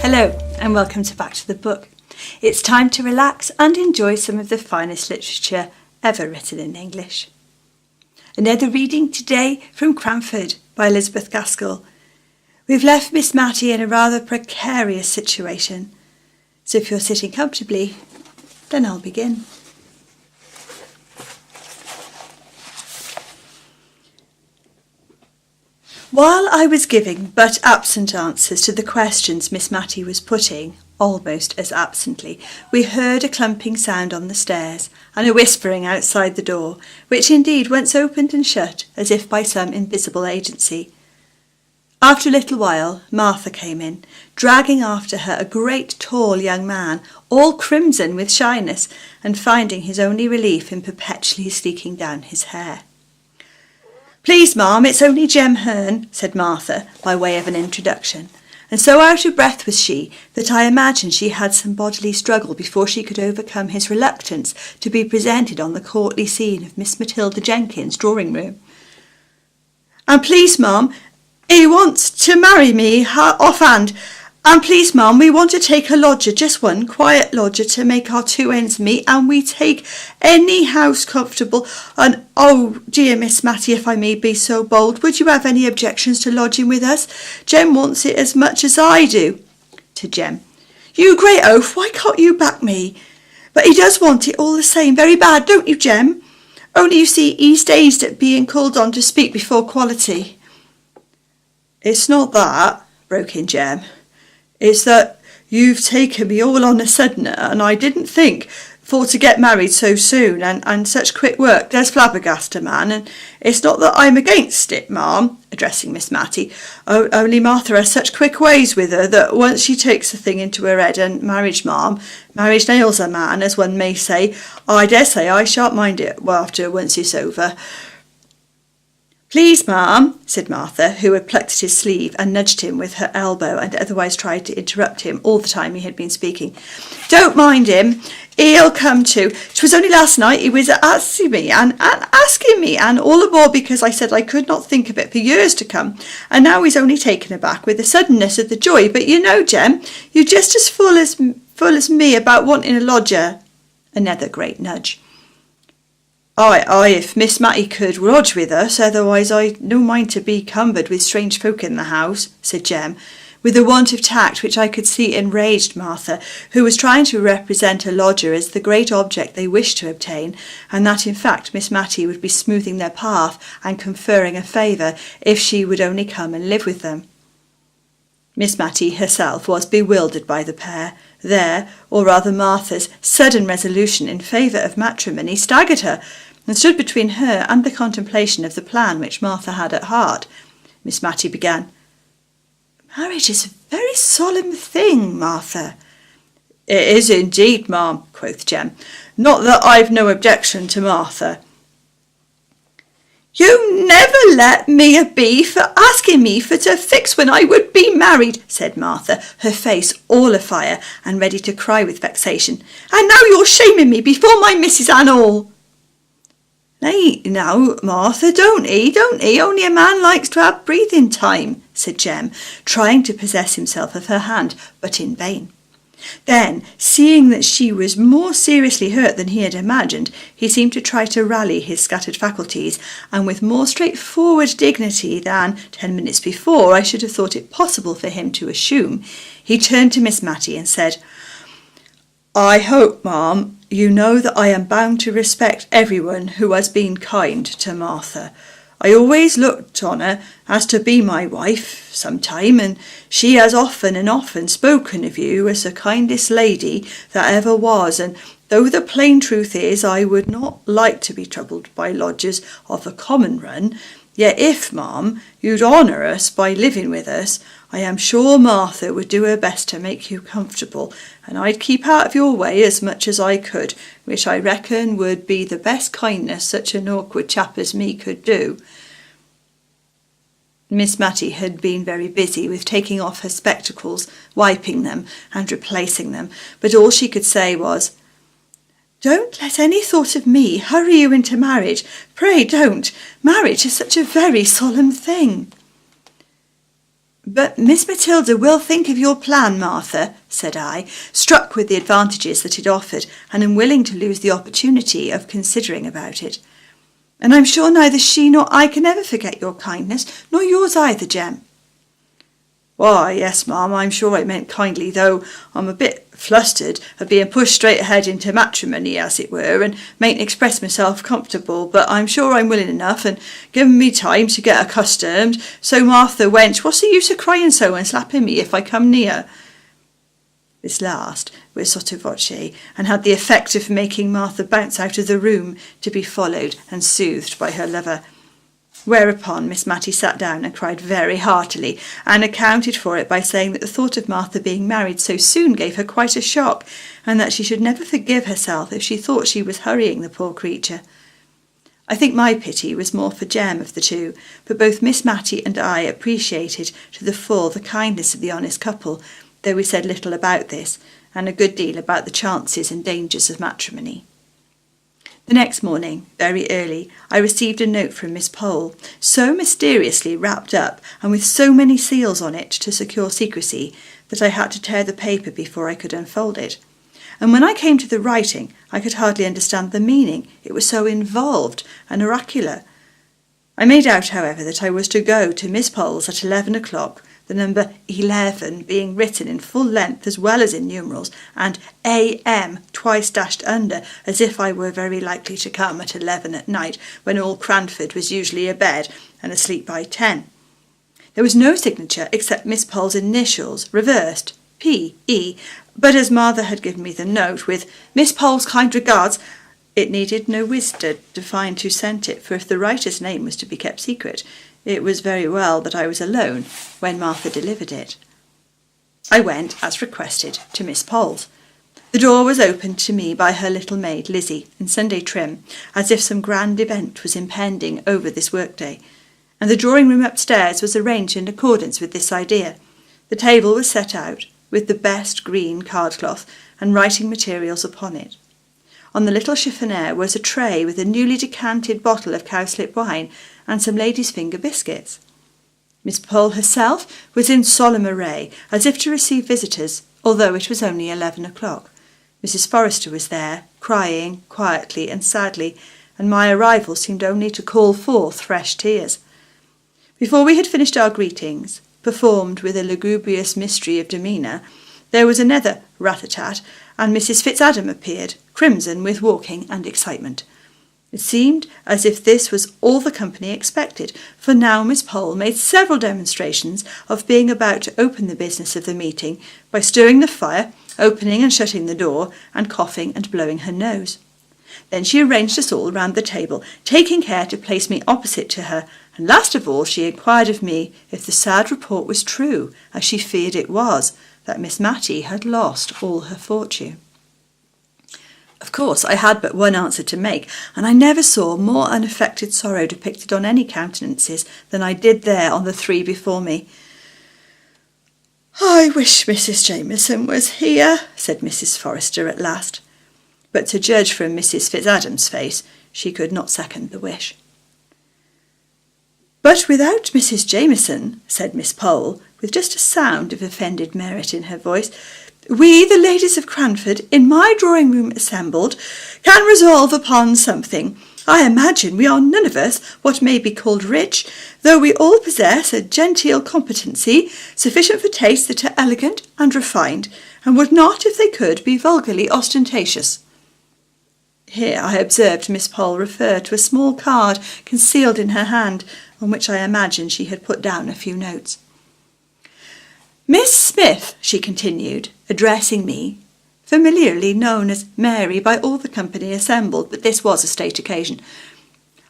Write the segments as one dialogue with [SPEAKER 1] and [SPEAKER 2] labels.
[SPEAKER 1] Hello and welcome to Back to the Book. It's time to relax and enjoy some of the finest literature ever written in English. Another reading today from Cranford by Elizabeth Gaskell. We've left Miss Mattie in a rather precarious situation, so if you're sitting comfortably, then I'll begin. While I was giving but absent answers to the questions Miss Mattie was putting, almost as absently, we heard a clumping sound on the stairs and a whispering outside the door, which indeed once opened and shut as if by some invisible agency. After a little while, Martha came in, dragging after her a great tall young man, all crimson with shyness, and finding his only relief in perpetually sleeking down his hair. "Please, ma'am, it's only Jem Hearn," said Martha, by way of an introduction, and so out of breath was she that I imagined she had some bodily struggle before she could overcome his reluctance to be presented on the courtly scene of Miss Matilda Jenkins' drawing-room. "And please, ma'am, he wants to marry me offhand. And please, ma'am, we want to take a lodger, just one quiet lodger to make our two ends meet, and we take any house comfortable. And oh dear, Miss Mattie, if I may be so bold, would you have any objections to lodging with us? Jem wants it as much as I do." To Jem, "You great oaf, why can't you back me? But he does want it all the same, very bad, don't you, Jem? Only you see, he's dazed at being called on to speak before quality." "It's not that," broke in Jem. "It's that you've taken me all on a sudden, and I didn't think for to get married so soon, and such quick work does flabbergast a man, and it's not that I'm against it, ma'am," addressing Miss Mattie, "only Martha has such quick ways with her that once she takes a thing into her head, and marriage nails a man, as one may say. I dare say I shan't mind it after once it's over." "Please, ma'am," said Martha, who had plucked at his sleeve and nudged him with her elbow and otherwise tried to interrupt him all the time he had been speaking. "Don't mind him. He'll come too. 'Twas only last night he was asking me and all the more because I said I could not think of it for years to come. And now he's only taken aback with the suddenness of the joy. But you know, Jem, you're just as full as me about wanting a lodger." Another great nudge. Aye, if Miss Mattie could lodge with us, otherwise I'd no mind to be cumbered with strange folk in the house," said Jem, with a want of tact which I could see enraged Martha, who was trying to represent a lodger as the great object they wished to obtain, and that in fact Miss Mattie would be smoothing their path and conferring a favour if she would only come and live with them. Miss Mattie herself was bewildered by the pair. Their, or rather Martha's, sudden resolution in favour of matrimony staggered her, and stood between her and the contemplation of the plan which Martha had at heart. Miss Mattie began, "Marriage is a very solemn thing, Martha." "It is indeed, ma'am," quoth Jem. "Not that I've no objection to Martha." "You never let me be for asking me for to fix when I would be married," said Martha, her face all afire and ready to cry with vexation. "And now you're shaming me before my missus and all." "Nay, now, Martha, don't he? Only a man likes to have breathing time," said Jem, trying to possess himself of her hand, but in vain. Then, seeing that she was more seriously hurt than he had imagined, he seemed to try to rally his scattered faculties, and with more straightforward dignity than 10 minutes before I should have thought it possible for him to assume, he turned to Miss Mattie and said, "I hope, ma'am, you know that I am bound to respect everyone who has been kind to Martha. I always looked on her as to be my wife sometime, and she has often and often spoken of you as the kindest lady that ever was, and though the plain truth is I would not like to be troubled by lodgers of the common run, yet if, ma'am, you'd honour us by living with us, I am sure Martha would do her best to make you comfortable, and I'd keep out of your way as much as I could, which I reckon would be the best kindness such an awkward chap as me could do." Miss Mattie had been very busy with taking off her spectacles, wiping them and replacing them, but all she could say was, "Don't let any thought of me hurry you into marriage. Pray don't. Marriage is such a very solemn thing." "But Miss Matilda will think of your plan, Martha," said I, struck with the advantages that it offered, and unwilling to lose the opportunity of considering about it. "And I'm sure neither she nor I can ever forget your kindness, nor yours either, Jem." "Why, yes, ma'am, I'm sure I meant kindly, though I'm a bit flustered at being pushed straight ahead into matrimony, as it were, and mayn't express myself comfortable, but I'm sure I'm willing enough, and given me time to get accustomed. So, Martha, wench, what's the use of crying so and slapping me if I come near?" This last was sotto voce, and had the effect of making Martha bounce out of the room, to be followed and soothed by her lover. Whereupon Miss Mattie sat down and cried very heartily, and accounted for it by saying that the thought of Martha being married so soon gave her quite a shock, and that she should never forgive herself if she thought she was hurrying the poor creature. I think my pity was more for Jem of the two, but both Miss Mattie and I appreciated to the full the kindness of the honest couple, though we said little about this, and a good deal about the chances and dangers of matrimony. The next morning, very early, I received a note from Miss Pole, so mysteriously wrapped up and with so many seals on it to secure secrecy, that I had to tear the paper before I could unfold it. And when I came to the writing, I could hardly understand the meaning, it was so involved and oracular. I made out, however, that I was to go to Miss Pole's at 11 o'clock, the number 11 being written in full length as well as in numerals, and AM twice dashed under, as if I were very likely to come at 11 at night, when all Cranford was usually abed and asleep by 10. There was no signature except Miss Pole's initials, reversed, P.E., but as Martha had given me the note with "Miss Pole's kind regards," it needed no wisdom to find who sent it, for if the writer's name was to be kept secret, it was very well that I was alone when Martha delivered it. I went, as requested, to Miss Pole's. The door was opened to me by her little maid, Lizzie, in Sunday trim, as if some grand event was impending over this workday, and the drawing-room upstairs was arranged in accordance with this idea. The table was set out, with the best green cardcloth and writing materials upon it. On the little chiffonier was a tray with a newly decanted bottle of cowslip wine and some ladies' finger biscuits. Miss Pole herself was in solemn array, as if to receive visitors, although it was only 11 o'clock. Mrs. Forrester was there, crying quietly and sadly, and my arrival seemed only to call forth fresh tears. Before we had finished our greetings, performed with a lugubrious mystery of demeanour, there was another rat-a-tat, and Mrs. Fitzadam appeared, crimson with walking and excitement. It seemed as if this was all the company expected, for now Miss Pole made several demonstrations of being about to open the business of the meeting by stirring the fire, opening and shutting the door, and coughing and blowing her nose. Then she arranged us all round the table, taking care to place me opposite to her, and last of all she inquired of me if the sad report was true, as she feared it was, that Miss Mattie had lost all her fortune. Of course, I had but one answer to make, and I never saw more unaffected sorrow depicted on any countenances than I did there on the three before me. "I wish Mrs. Jameson was here," said Mrs. Forrester at last. But to judge from Mrs. Fitzadam's face, she could not second the wish. "But without Mrs. Jameson," said Miss Pole, with just a sound of offended merit in her voice, "we, the ladies of Cranford, in my drawing-room assembled, can resolve upon something. I imagine we are none of us what may be called rich, though we all possess a genteel competency, sufficient for tastes that are elegant and refined, and would not, if they could, be vulgarly ostentatious." Here I observed Miss Pole refer to a small card concealed in her hand, on which I imagined she had put down a few notes. "Miss Smith," she continued, addressing me, familiarly known as Mary by all the company assembled, but this was a state occasion,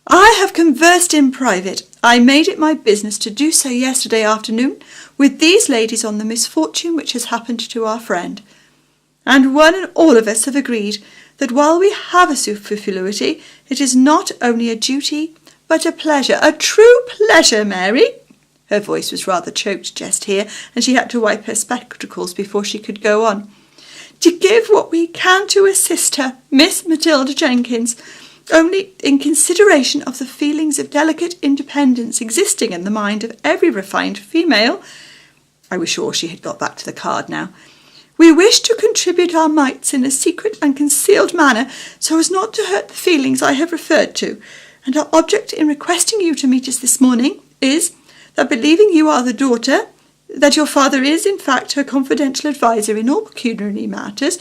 [SPEAKER 1] "I have conversed in private, I made it my business to do so yesterday afternoon, with these ladies on the misfortune which has happened to our friend, and one and all of us have agreed that while we have a superfluity, it is not only a duty, but a pleasure, a true pleasure, Mary." Her voice was rather choked just here, and she had to wipe her spectacles before she could go on. "To give what we can to assist her, Miss Matilda Jenkins, only in consideration of the feelings of delicate independence existing in the mind of every refined female, I was sure she had got back to the card now. "We wish to contribute our mites in a secret and concealed manner so as not to hurt the feelings I have referred to, and our object in requesting you to meet us this morning is that, believing you are the daughter, that your father is, in fact, her confidential adviser in all pecuniary matters,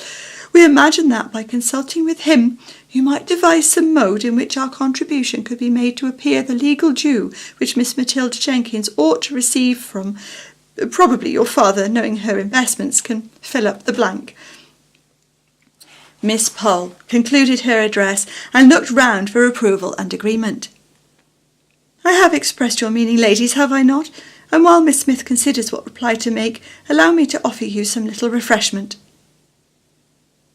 [SPEAKER 1] we imagine that, by consulting with him, you might devise some mode in which our contribution could be made to appear the legal due which Miss Matilda Jenkins ought to receive from... Probably your father, knowing her investments, can fill up the blank." Miss Pole concluded her address and looked round for approval and agreement. "I have expressed your meaning, ladies, have I not? And while Miss Smith considers what reply to make, allow me to offer you some little refreshment."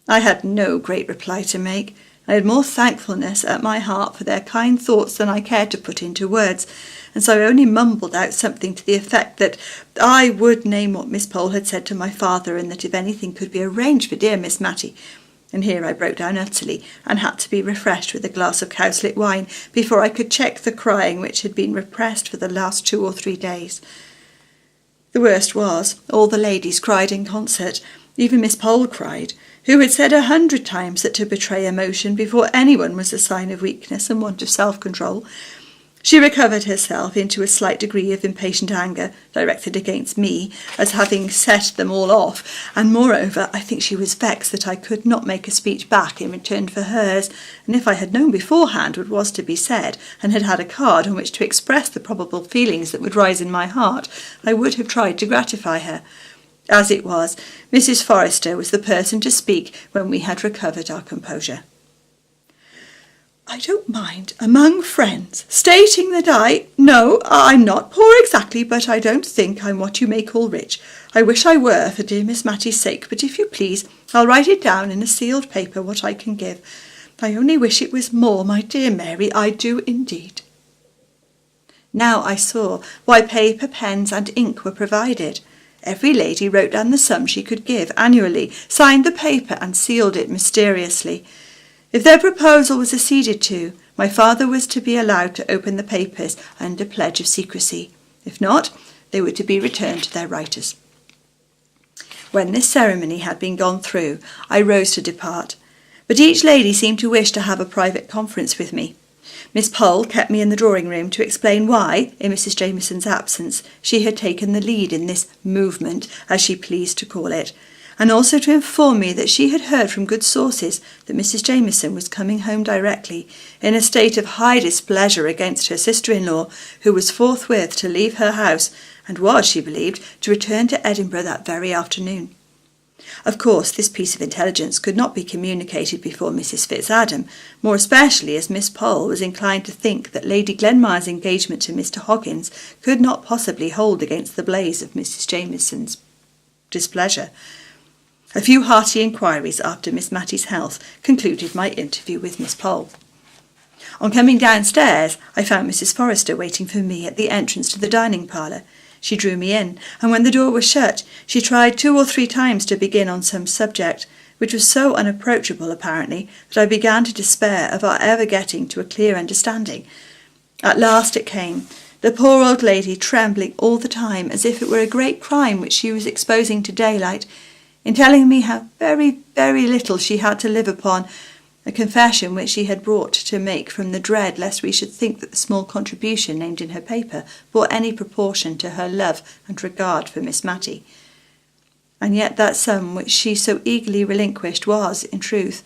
[SPEAKER 1] I had no great reply to make. I had more thankfulness at my heart for their kind thoughts than I cared to put into words, and so I only mumbled out something to the effect that I would name what Miss Pole had said to my father, and that if anything could be arranged for dear Miss Mattie. And here I broke down utterly, and had to be refreshed with a glass of cowslip wine before I could check the crying which had been repressed for the last 2 or 3 days. The worst was, all the ladies cried in concert. Even Miss Pole cried, who had said 100 times that to betray emotion before anyone was a sign of weakness and want of self-control. She recovered herself into a slight degree of impatient anger, directed against me, as having set them all off, and moreover I think she was vexed that I could not make a speech back in return for hers, and if I had known beforehand what was to be said, and had had a card on which to express the probable feelings that would rise in my heart, I would have tried to gratify her. As it was, Mrs. Forrester was the person to speak when we had recovered our composure. "I don't mind, among friends, stating that I'm not poor exactly, but I don't think I'm what you may call rich. I wish I were, for dear Miss Mattie's sake, but if you please, I'll write it down in a sealed paper what I can give. I only wish it was more, my dear Mary, I do indeed." Now I saw why paper, pens, and ink were provided. Every lady wrote down the sum she could give annually, signed the paper, and sealed it mysteriously. If their proposal was acceded to, my father was to be allowed to open the papers under pledge of secrecy. If not, they were to be returned to their writers. When this ceremony had been gone through, I rose to depart, but each lady seemed to wish to have a private conference with me. Miss Pole kept me in the drawing-room to explain why, in Mrs. Jamieson's absence, she had taken the lead in this movement, as she pleased to call it, and also to inform me that she had heard from good sources that Mrs. Jamieson was coming home directly, in a state of high displeasure against her sister-in-law, who was forthwith to leave her house, and was, she believed, to return to Edinburgh that very afternoon. Of course, this piece of intelligence could not be communicated before Mrs. Fitzadam, more especially as Miss Pole was inclined to think that Lady Glenmire's engagement to Mr. Hoggins could not possibly hold against the blaze of Mrs. Jamieson's displeasure. A few hearty inquiries after Miss Mattie's health concluded my interview with Miss Pole. On coming downstairs, I found Mrs. Forrester waiting for me at the entrance to the dining-parlour. She drew me in, and when the door was shut, she tried 2 or 3 times to begin on some subject, which was so unapproachable, apparently, that I began to despair of our ever getting to a clear understanding. At last it came, the poor old lady trembling all the time, as if it were a great crime which she was exposing to daylight, in telling me how very, very little she had to live upon, a confession which she had brought to make from the dread lest we should think that the small contribution named in her paper bore any proportion to her love and regard for Miss Mattie. And yet that sum which she so eagerly relinquished was, in truth,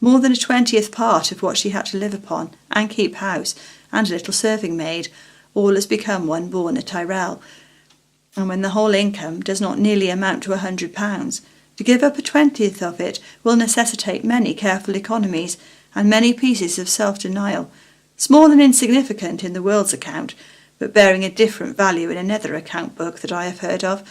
[SPEAKER 1] more than a 20th part of what she had to live upon, and keep house, and a little serving-maid, all as become one born a Tyrrell. And when the whole income does not nearly amount to £100, to give up a 20th of it will necessitate many careful economies, and many pieces of self-denial, small and insignificant in the world's account, but bearing a different value in another account-book that I have heard of.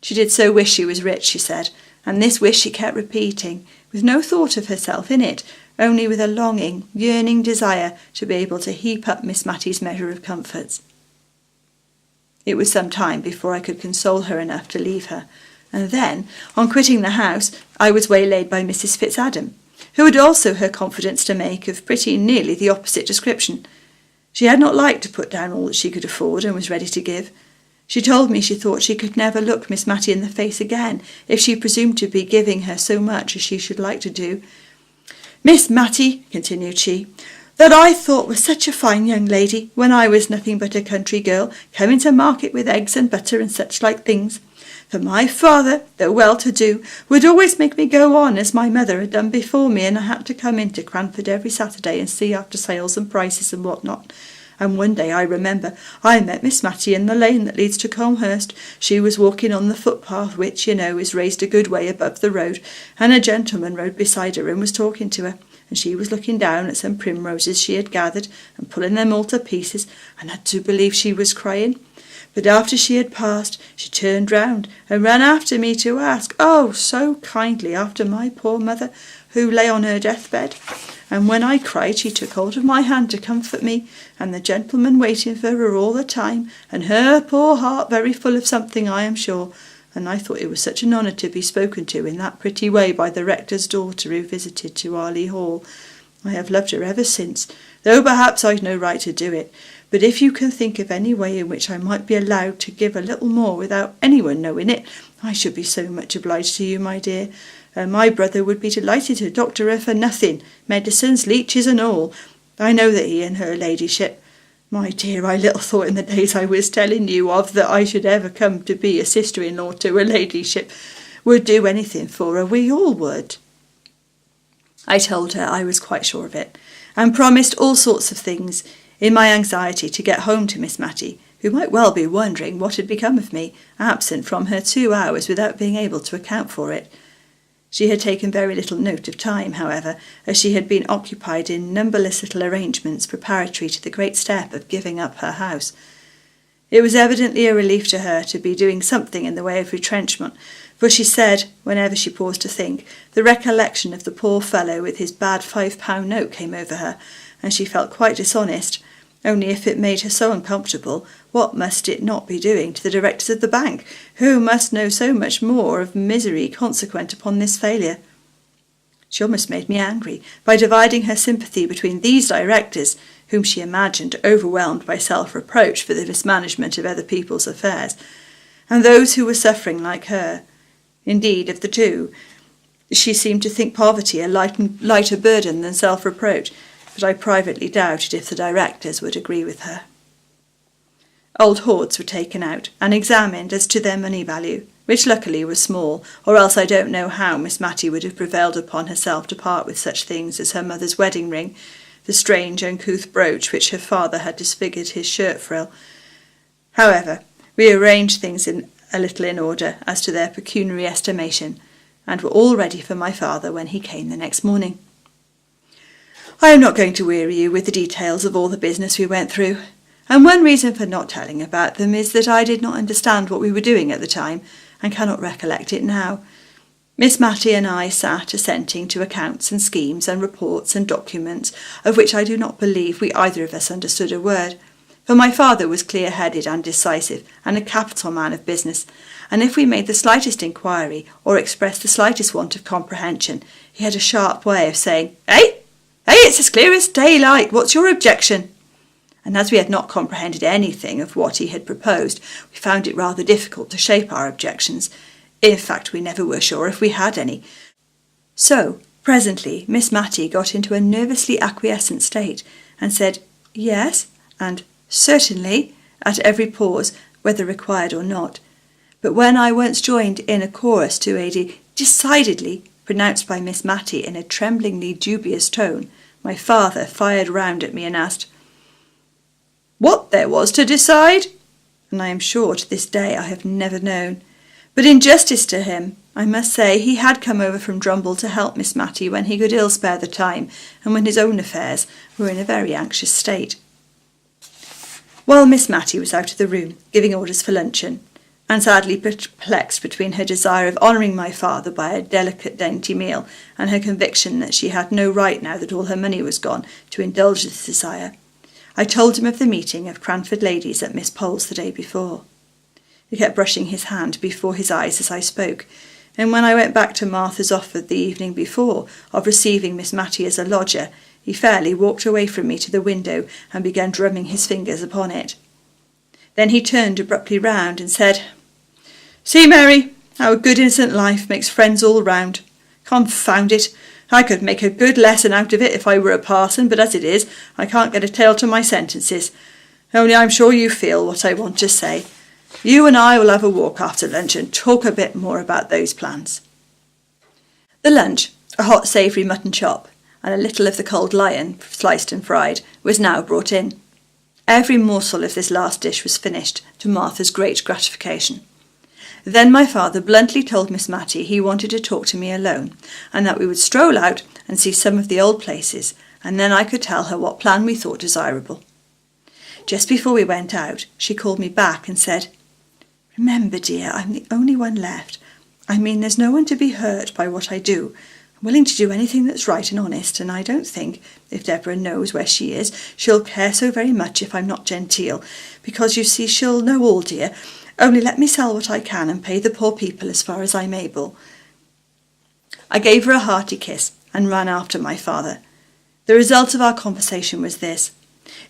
[SPEAKER 1] She did so wish she was rich, she said, and this wish she kept repeating, with no thought of herself in it, only with a longing, yearning desire to be able to heap up Miss Mattie's measure of comforts. It was some time before I could console her enough to leave her, and then, on quitting the house, I was waylaid by Mrs. Fitzadam, who had also her confidence to make of pretty nearly the opposite description. She had not liked to put down all that she could afford and was ready to give. She told me she thought she could never look Miss Mattie in the face again if she presumed to be giving her so much as she should like to do. Miss Mattie, continued she, that I thought was such a fine young lady when I was nothing but a country girl, coming to market with eggs and butter and such like things. For my father, though well-to-do, would always make me go on as my mother had done before me, and I had to come into Cranford every Saturday and see after sales and prices and what not. And one day, I remember, I met Miss Mattie in the lane that leads to Comhurst. She was walking on the footpath, which, you know, is raised a good way above the road, and a gentleman rode beside her and was talking to her, and she was looking down at some primroses she had gathered and pulling them all to pieces, and had to believe she was crying. But after she had passed, she turned round and ran after me to ask, oh, so kindly, after my poor mother, who lay on her deathbed. And when I cried, she took hold of my hand to comfort me, and the gentleman waiting for her all the time, and her poor heart very full of something, I am sure. And I thought it was such an honour to be spoken to in that pretty way by the rector's daughter who visited to Arley Hall. I have loved her ever since, though perhaps I'd no right to do it. But if you can think of any way in which I might be allowed to give a little more without anyone knowing it, I should be so much obliged to you, my dear. My brother would be delighted to doctor her for nothing, medicines, leeches and all. I know that he and her ladyship— My dear, I little thought in the days I was telling you of that I should ever come to be a sister-in-law to her ladyship— would do anything for her. We all would. I told her I was quite sure of it, and promised all sorts of things, in my anxiety to get home to Miss Mattie, who might well be wondering what had become of me, absent from her 2 hours without being able to account for it. She had taken very little note of time, however, as she had been occupied in numberless little arrangements preparatory to the great step of giving up her house. It was evidently a relief to her to be doing something in the way of retrenchment, for she said, whenever she paused to think, the recollection of the poor fellow with his bad £5 note came over her, and she felt quite dishonest. Only if it made her so uncomfortable, what must it not be doing to the directors of the bank, who must know so much more of misery consequent upon this failure? She almost made me angry by dividing her sympathy between these directors, whom she imagined overwhelmed by self-reproach for the mismanagement of other people's affairs, and those who were suffering like her. Indeed, of the two, she seemed to think poverty a lighter burden than self-reproach, but I privately doubted if the directors would agree with her. Old hoards were taken out and examined as to their money value, which luckily was small, or else I don't know how Miss Mattie would have prevailed upon herself to part with such things as her mother's wedding ring, the strange uncouth brooch which her father had disfigured his shirt frill. However, we arranged things a little in order as to their pecuniary estimation, and were all ready for my father when he came the next morning. I am not going to weary you with the details of all the business we went through, and one reason for not telling about them is that I did not understand what we were doing at the time, and cannot recollect it now. Miss Mattie and I sat assenting to accounts and schemes and reports and documents, of which I do not believe we either of us understood a word, for my father was clear-headed and decisive, and a capital man of business, and if we made the slightest inquiry, or expressed the slightest want of comprehension, he had a sharp way of saying, "Eh? It's as clear as daylight. What's your objection?" And as we had not comprehended anything of what he had proposed, we found it rather difficult to shape our objections. In fact, we never were sure if we had any. So, presently, Miss Mattie got into a nervously acquiescent state, and said, "Yes," and "Certainly," at every pause, whether required or not. But when I once joined in a chorus to a decidedly pronounced by Miss Mattie in a tremblingly dubious tone, my father fired round at me and asked, "What there was to decide?" And I am sure to this day I have never known. But in justice to him, I must say he had come over from Drumble to help Miss Mattie when he could ill spare the time, and when his own affairs were in a very anxious state. While Miss Mattie was out of the room, giving orders for luncheon, and sadly perplexed between her desire of honouring my father by a delicate dainty meal, and her conviction that she had no right, now that all her money was gone, to indulge this desire, I told him of the meeting of Cranford ladies at Miss Pole's the day before. He kept brushing his hand before his eyes as I spoke, and when I went back to Martha's offer the evening before of receiving Miss Mattie as a lodger, he fairly walked away from me to the window and began drumming his fingers upon it. Then he turned abruptly round and said, "See, Mary, how a good innocent life makes friends all round. Confound it, I could make a good lesson out of it if I were a parson, but as it is, I can't get a tail to my sentences. Only I'm sure you feel what I want to say. You and I will have a walk after lunch and talk a bit more about those plans." The lunch, a hot savoury mutton chop, and a little of the cold lion, sliced and fried, was now brought in. Every morsel of this last dish was finished, to Martha's great gratification. Then my father bluntly told Miss Mattie he wanted to talk to me alone, and that we would stroll out and see some of the old places, and then I could tell her what plan we thought desirable. Just before we went out, she called me back and said, "Remember, dear, I'm the only one left. I mean, there's no one to be hurt by what I do. I'm willing to do anything that's right and honest, and I don't think, if Deborah knows where she is, she'll care so very much if I'm not genteel, because, you see, she'll know all, dear. Only let me sell what I can and pay the poor people as far as I'm able." I gave her a hearty kiss and ran after my father. The result of our conversation was this.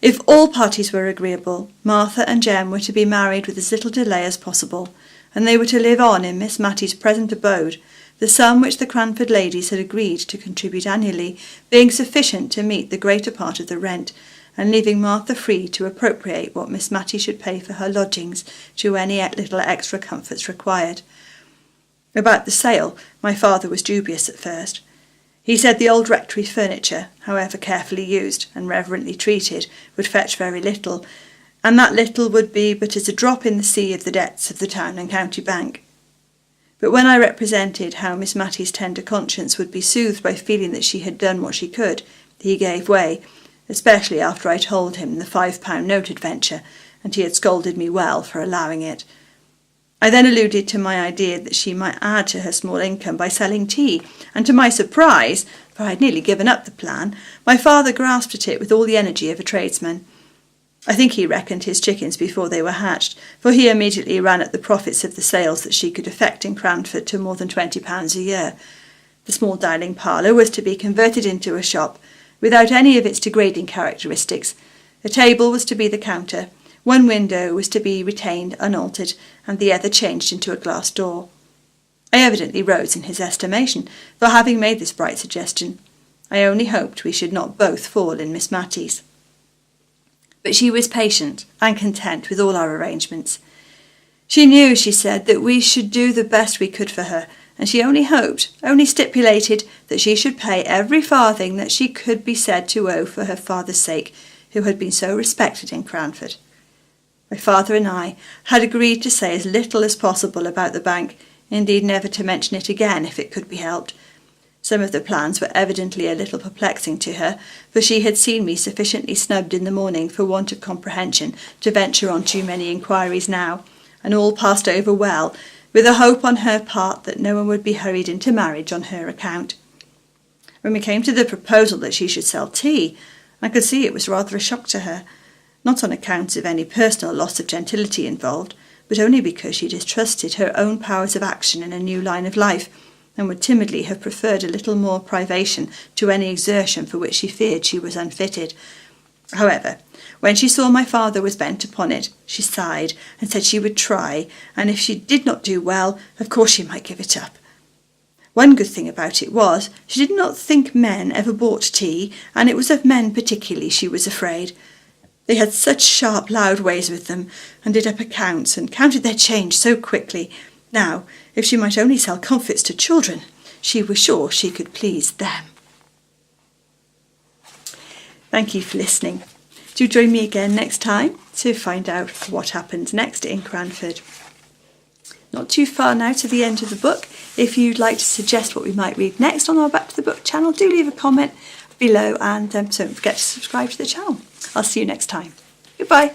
[SPEAKER 1] If all parties were agreeable, Martha and Jem were to be married with as little delay as possible, and they were to live on in Miss Mattie's present abode, the sum which the Cranford ladies had agreed to contribute annually being sufficient to meet the greater part of the rent, and leaving Martha free to appropriate what Miss Mattie should pay for her lodgings to any little extra comforts required. About the sale, my father was dubious at first. He said the old rectory furniture, however carefully used and reverently treated, would fetch very little, and that little would be but as a drop in the sea of the debts of the town and county bank. But when I represented how Miss Mattie's tender conscience would be soothed by feeling that she had done what she could, he gave way, especially after I told him the £5 note adventure, and he had scolded me well for allowing it. I then alluded to my idea that she might add to her small income by selling tea, and to my surprise, for I had nearly given up the plan, my father grasped at it with all the energy of a tradesman. I think he reckoned his chickens before they were hatched, for he immediately ran at the profits of the sales that she could effect in Cranford to more than £20 a year. The small dining parlour was to be converted into a shop, without any of its degrading characteristics. A table was to be the counter, one window was to be retained unaltered, and the other changed into a glass door. I evidently rose in his estimation for having made this bright suggestion. I only hoped we should not both fall in Miss Mattie's. But she was patient and content with all our arrangements. She knew, she said, that we should do the best we could for her, and she only stipulated that she should pay every farthing that she could be said to owe for her father's sake, who had been so respected in Cranford. My father and I had agreed to say as little as possible about the bank, indeed never to mention it again if it could be helped. Some of the plans were evidently a little perplexing to her, for she had seen me sufficiently snubbed in the morning for want of comprehension to venture on too many inquiries now, and all passed over well, with a hope on her part that no one would be hurried into marriage on her account. When we came to the proposal that she should sell tea, I could see it was rather a shock to her, not on account of any personal loss of gentility involved, but only because she distrusted her own powers of action in a new line of life, and would timidly have preferred a little more privation to any exertion for which she feared she was unfitted. However, when she saw my father was bent upon it, she sighed and said she would try, and if she did not do well, of course she might give it up. One good thing about it was, she did not think men ever bought tea, and it was of men particularly she was afraid. They had such sharp, loud ways with them, and did up accounts, and counted their change so quickly. Now, if she might only sell comfits to children, she was sure she could please them. Thank you for listening. Do join me again next time to find out what happens next in Cranford. Not too far now to the end of the book. If you'd like to suggest what we might read next on our Back to the Book channel, do leave a comment below, and don't forget to subscribe to the channel. I'll see you next time. Goodbye.